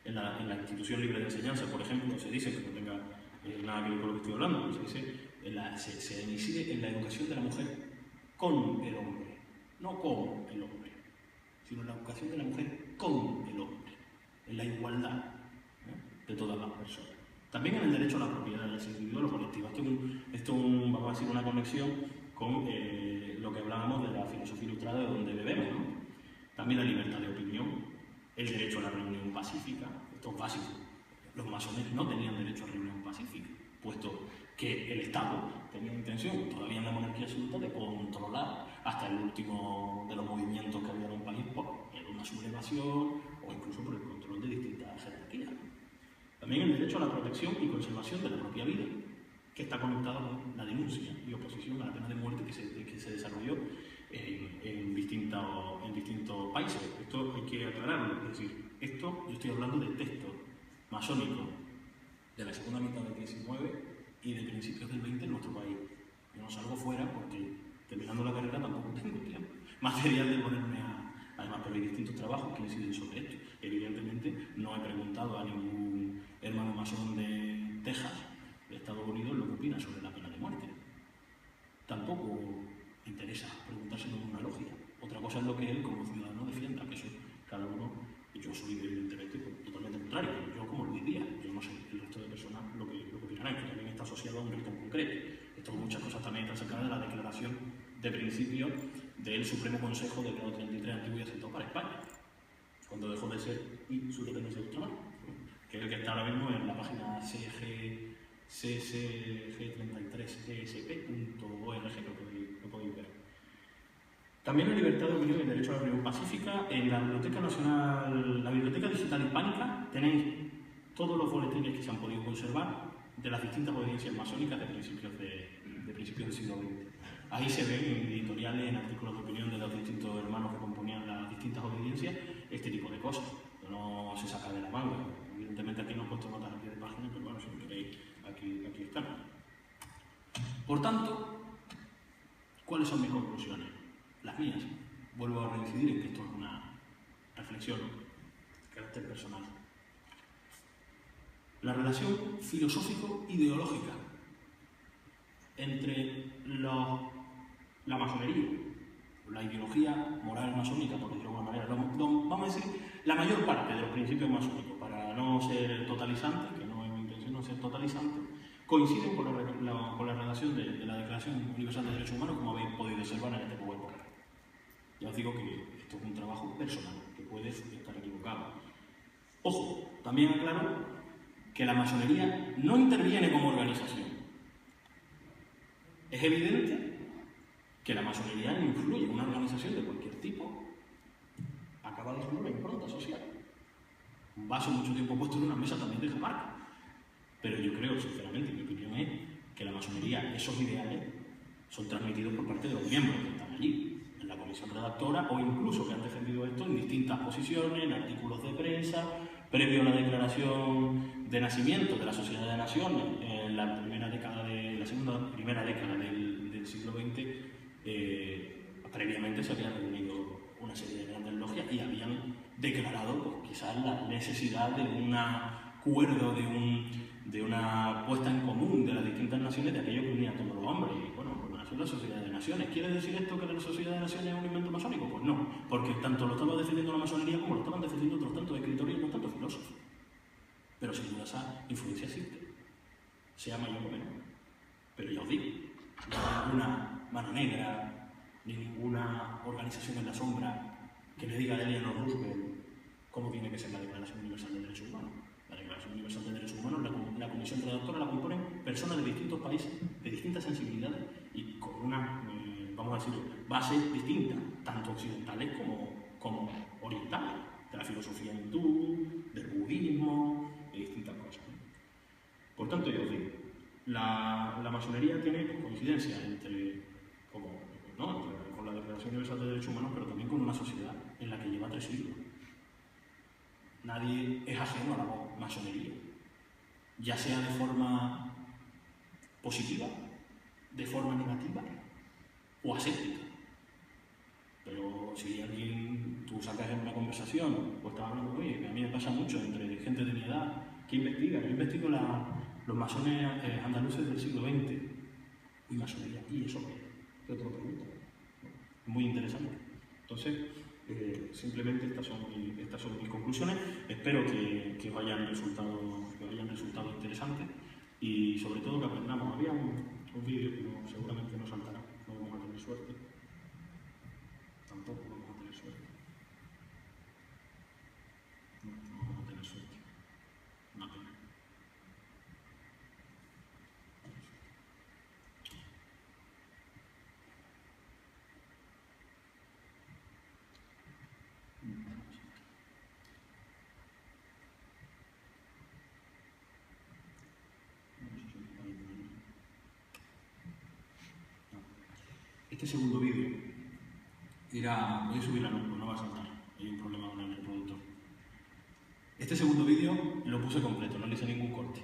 En la institución libre de enseñanza, por ejemplo, se dice, que no tenga nada que ver con lo que estoy hablando, se dice, se incide en la educación de la mujer con el hombre, no con el hombre, sino en la educación de la mujer con el hombre, en la igualdad de todas las personas. También en el derecho a la propiedad, ya sea individual o colectiva. Esto es vamos a decir, una conexión con lo que hablábamos de la filosofía ilustrada de donde bebemos, ¿no? También la libertad de opinión, el derecho a la reunión pacífica, esto es básico. Los masones no tenían derecho a reunión pacífica, puesto que el Estado tenía intención, todavía en la monarquía absoluta, de controlar hasta el último de los movimientos que había en un país por una sublevación o incluso por el control de distintas jerarquías. También el derecho a la protección y conservación de la propia vida, que está conectado con la denuncia y oposición a la pena de muerte que se desarrolló en distintos países. Esto hay que aclararlo, es decir, yo estoy hablando de textos masónicos de la segunda mitad del XIX y de principios del XX en nuestro país. Yo no salgo fuera porque, terminando la carrera, tampoco tengo tiempo material de ponerme además, pero hay distintos trabajos que inciden sobre esto. Evidentemente, no he preguntado a ningún hermano masón de Texas, de Estados Unidos, lo que opina sobre la pena de muerte. Tampoco me interesa preguntárselo en una logia. Otra cosa es lo que él como ciudadano defienda, que eso cada uno, y yo soy evidentemente totalmente contrario, pero yo como Luis Díaz, yo no sé el resto de personas lo que opinarán, que también está asociado a un rito en concreto. Esto muchas cosas también están sacadas de la declaración de principios del Supremo Consejo del grado 33 antiguo y aceptado para España, cuando dejó de ser y su dependencia de ultramar, que es el que está ahora mismo en la página ccg33esp.org, lo podéis ver. También la libertad de opinión y el derecho a la reunión pacífica. En la Biblioteca Nacional, la Biblioteca Digital Hispánica, tenéis todos los boletines que se han podido conservar de las distintas audiencias masónicas de principios del siglo XX. Ahí se ven en editoriales, en artículos de opinión de los distintos hermanos que componían las distintas audiencias, este tipo de cosas. No se saca de la manga. Evidentemente aquí no he puesto notas al pie de página, pero bueno, si lo queréis, aquí están. Por tanto, ¿cuáles son mis conclusiones? Las mías. Vuelvo a reincidir en que esto es una reflexión de carácter personal. La relación filosófico-ideológica entre la masonería, la ideología moral masónica, por decirlo de alguna manera, vamos a decir, la mayor parte de los principios masónicos, para no ser totalizante, que no es mi intención no ser totalizante, coinciden con la redacción de la Declaración Universal de Derechos Humanos, como habéis podido observar en este PowerPoint. Ya os digo que esto es un trabajo personal, que puede estar equivocado. Ojo, también aclaro que la masonería no interviene como organización. Es evidente que la masonería no influye en una organización de cualquier tipo. Acaba dejando la impronta social. Un vaso mucho tiempo puesto en una mesa también deja marca. Pero yo creo, sinceramente, mi opinión es que la masonería, esos ideales, son transmitidos por parte de los miembros que están allí, en la comisión redactora, o incluso que han defendido esto en distintas posiciones, en artículos de prensa, previo a la declaración de nacimiento de la Sociedad de Naciones, en la segunda primera década del siglo XX, previamente se habían reunido una serie de grandes logias y habían declarado pues, quizás la necesidad de un acuerdo, de una puesta en común de las distintas naciones de aquello que unía a todos los hombres. Y bueno, pues nació la Sociedad de Naciones. ¿Quiere decir esto que la Sociedad de Naciones es un invento masónico? Pues no, porque tanto lo estaba defendiendo la masonería como lo estaban defendiendo otros tantos escritores y otros tantos filósofos. Pero sin duda esa influencia existe, sea mayor o menor. Pero ya os digo, no hay ninguna mano negra, ni ninguna organización en la sombra que le diga a Eleanor Roosevelt cómo tiene que ser la Declaración Universal de Derechos Humanos. La Declaración Universal de Derechos Humanos, la comisión redactora la componen personas de distintos países, de distintas sensibilidades y con una, vamos a decir, base distinta, tanto occidentales como orientales, de la filosofía hindú, del budismo, de distintas cosas. Por tanto, yo os digo, la masonería tiene coincidencia con la Declaración Universal de Derechos Humanos, pero también con una sociedad en la que lleva 3 siglos. Nadie es ajeno a la masonería, ya sea de forma positiva, de forma negativa o aséptica. Pero si tú sacas en una conversación o estás hablando, oye, a mí me pasa mucho entre gente gente de mi edad, que investiga. Yo investigo los masones andaluces del siglo XX y masonería. ¿Y eso qué? ¿Qué te lo pregunto? Muy interesante. Entonces, simplemente estas son mis conclusiones. Espero que os hayan resultado interesantes y sobre todo que aprendamos. Había un vídeo que seguramente no saltará, no vamos a tener suerte. Tampoco vamos a tener suerte. No vamos a tener suerte. Una pena. Este segundo vídeo era... Voy a subirla, no va a saltar, hay un problema con el reproductor. Este segundo vídeo lo puse completo, no le hice ningún corte.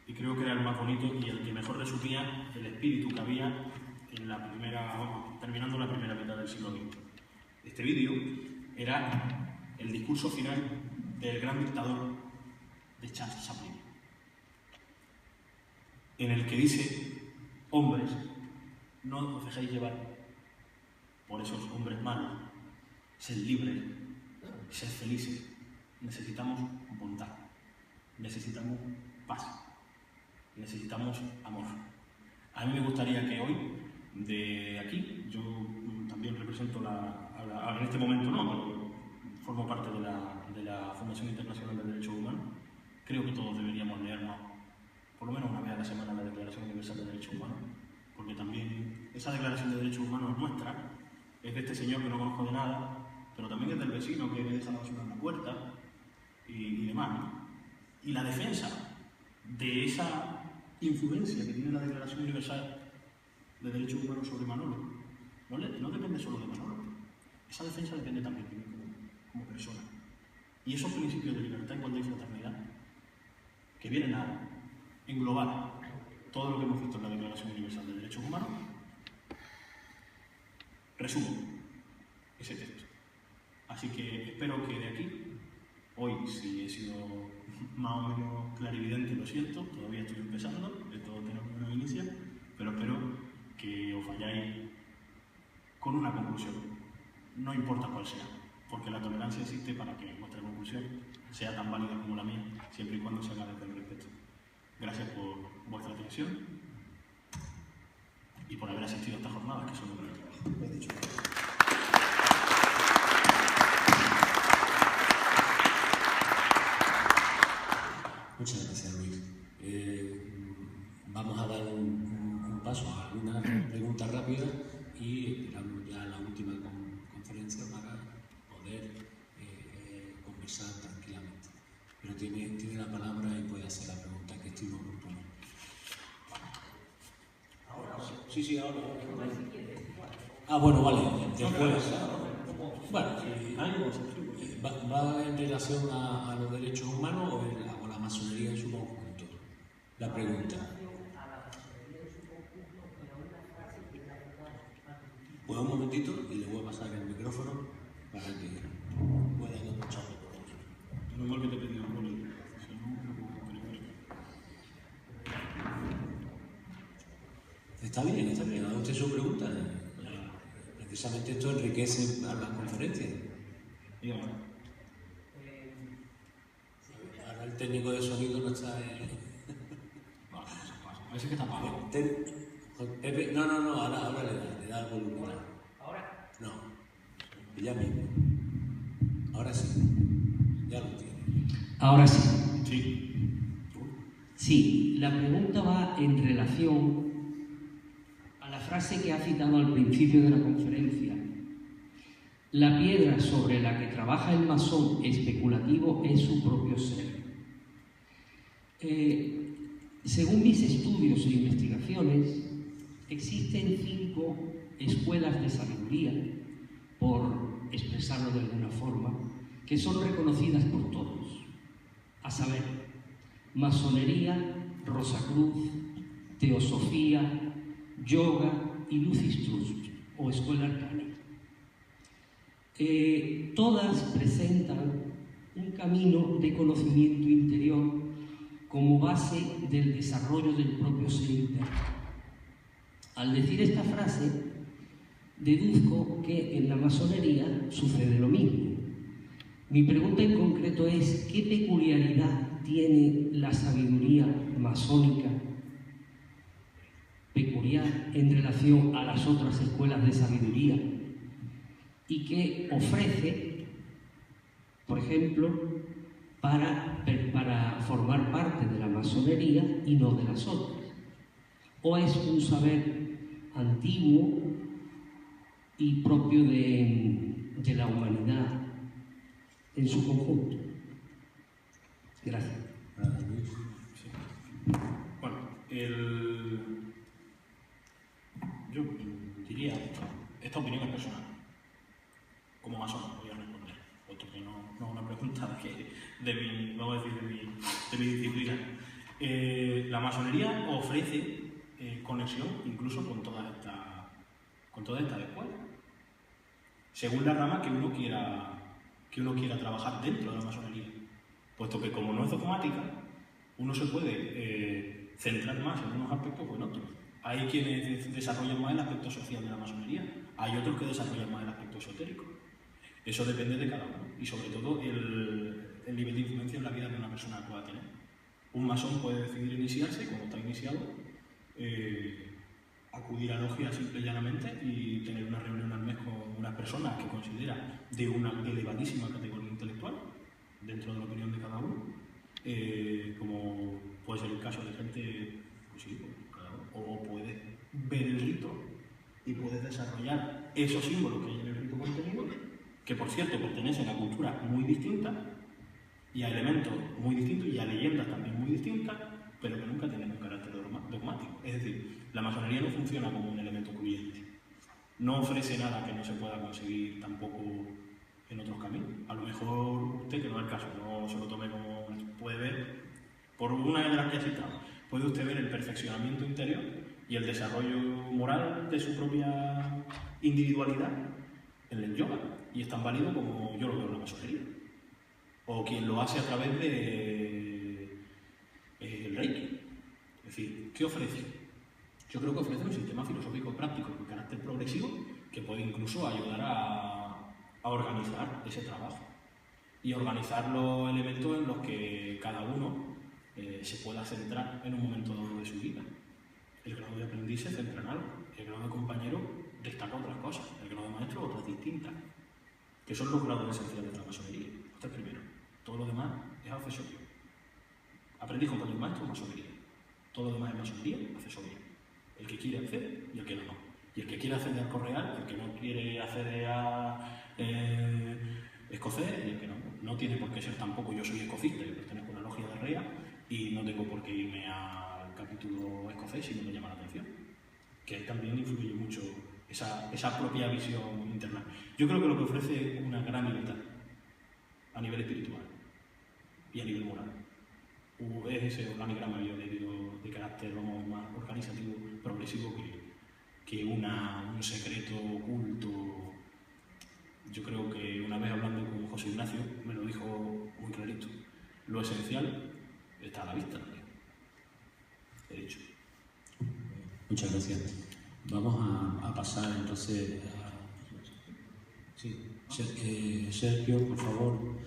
Y creo que era el más bonito y el que mejor resumía el espíritu que había en la terminando la primera mitad del siglo XX. Este vídeo era el discurso final del gran dictador de Charles Chaplin, en el que dice: hombres, no os dejéis llevar por esos hombres malos, sed libres, sed felices. Necesitamos bondad, necesitamos paz, necesitamos amor. A mí me gustaría que hoy, de aquí, yo también represento en este momento no, pero formo parte de la Fundación Internacional de Derechos Humanos. Creo que todos deberíamos leernos por lo menos una vez a la semana la Declaración Universal de Derechos Humanos, porque también esa Declaración de Derechos Humanos es nuestra, es de este señor que no conozco de nada, pero también es del vecino que me deja la basura en la puerta y demás, ¿no? Y la defensa de esa influencia que tiene la Declaración Universal de Derechos Humanos sobre Manolo no depende solo de Manolo. Esa defensa depende también de mí como persona. Y esos principios de libertad, igualdad y fraternidad que vienen a englobar todo lo que hemos visto en la Declaración Universal de Derechos Humanos, resumo ese texto. Así que espero que de aquí, hoy, si he sido más o menos clarividente, lo siento, todavía estoy empezando, de todo tenemos una inicia, pero espero que os vayáis con una conclusión, no importa cuál sea, porque la tolerancia existe para que vuestra conclusión sea tan válida como la mía, siempre y cuando se haga desde el respeto. Gracias por vuestra atención y por haber asistido a esta jornada, que son un gran trabajo. Muchas gracias, Luis. Vamos a dar un paso a algunas preguntas rápidas y esperamos ya la última conferencia para poder conversar tranquilamente. Pero tiene la palabra y puede hacer la pregunta que estimo oportuna. Sí, ahora. Bueno, vale. Después. Bueno, ¿va en relación a los derechos humanos o la masonería en su conjunto? La pregunta. Pues un momentito y le voy a pasar el micrófono para que puedan escucharlo por vosotros. Menos mal que te he pedido un boli. Está bien, haga usted su pregunta. Precisamente esto enriquece a las conferencias. Dígame. Ahora el técnico de sonido no está... Parece que está apagado. Pepe, no, ahora le da el volumen. ¿Ahora? No, ya mismo. Ahora sí, ya lo tiene. Ahora sí. Sí. Sí, la pregunta va en relación a la frase que ha citado al principio de la conferencia. La piedra sobre la que trabaja el masón especulativo es su propio ser. Según mis estudios e investigaciones, existen 5 escuelas de sabiduría, por expresarlo de alguna forma, que son reconocidas por todos, a saber, masonería, Rosacruz, teosofía, yoga y Lucis Trust, o escuela arcana. Todas presentan un camino de conocimiento interior como base del desarrollo del propio ser interno. Al decir esta frase, deduzco que en la masonería sucede lo mismo. Mi pregunta en concreto es: ¿qué peculiaridad tiene la sabiduría masónica peculiar en relación a las otras escuelas de sabiduría y qué ofrece, por ejemplo, para formar parte de la masonería y no de las otras? ¿O es un saber antiguo y propio de la humanidad en su conjunto? Gracias. Sí. Bueno, yo diría, esta opinión es personal. Como masón voy a responder, puesto que no es una pregunta de mi disciplina. La masonería ofrece conexión incluso con todas estas escuelas, según la rama que uno quiera trabajar dentro de la masonería, puesto que como no es dogmática, uno se puede centrar más en unos aspectos o en otros. Hay quienes desarrollan más el aspecto social de la masonería, hay otros que desarrollan más el aspecto esotérico. Eso depende de cada uno y sobre todo el nivel de influencia en la vida de una persona que pueda tener. Un masón puede decidir iniciarse, como está iniciado, acudir a logia simple y llanamente y tener una reunión al mes con unas personas que considera de una elevadísima categoría intelectual, dentro de la opinión de cada uno, como puede ser el caso de gente, pues sí, o puedes ver el rito y puedes desarrollar esos símbolos que hay en el rito contenido, que por cierto pertenecen a culturas muy distintas y a elementos muy distintos y a leyendas también muy distintas, pero que nunca tienen un carácter dogmático. Es decir, la masonería no funciona como un elemento excluyente. No ofrece nada que no se pueda conseguir tampoco en otros caminos. A lo mejor usted, que no es el caso, no se lo tome como puede ver, por una de las que ha citado, puede usted ver el perfeccionamiento interior y el desarrollo moral de su propia individualidad en el yoga. Y es tan válido como yo lo veo en la masonería. O quien lo hace a través del Reiki. Es decir, ¿qué ofrece? Yo creo que ofrece un sistema filosófico práctico con carácter progresivo que puede incluso ayudar a organizar ese trabajo y organizar los elementos en los que cada uno se pueda centrar en un momento dado de su vida. El grado de aprendiz se centra en algo, el grado de compañero destaca otras cosas, el grado de maestro otras distintas, que son los grados esenciales de la masonería. Este es el primero. Todo lo demás es accesorio. Aprendiz, compañero, maestro, masonería. Todo lo demás es masonería, accesorio. El que quiere acceder y el que no. Y el que quiere acceder al correal, el que no quiere acceder a escocés y el que no. No tiene por qué ser tampoco. Yo soy escocista, yo pertenezco a una logia de REA y no tengo por qué irme al capítulo escocés si no me llama la atención. Que ahí también influye mucho esa propia visión interna. Yo creo que lo que ofrece es una gran libertad a nivel espiritual y a nivel moral. Es ese organigrama yo le digo de carácter más organizativo, progresivo que un secreto oculto. Yo creo que una vez hablando con José Ignacio me lo dijo muy clarito. Lo esencial está a la vista. He dicho. Muchas gracias. Vamos a pasar entonces a... Sí. Sergio, por favor.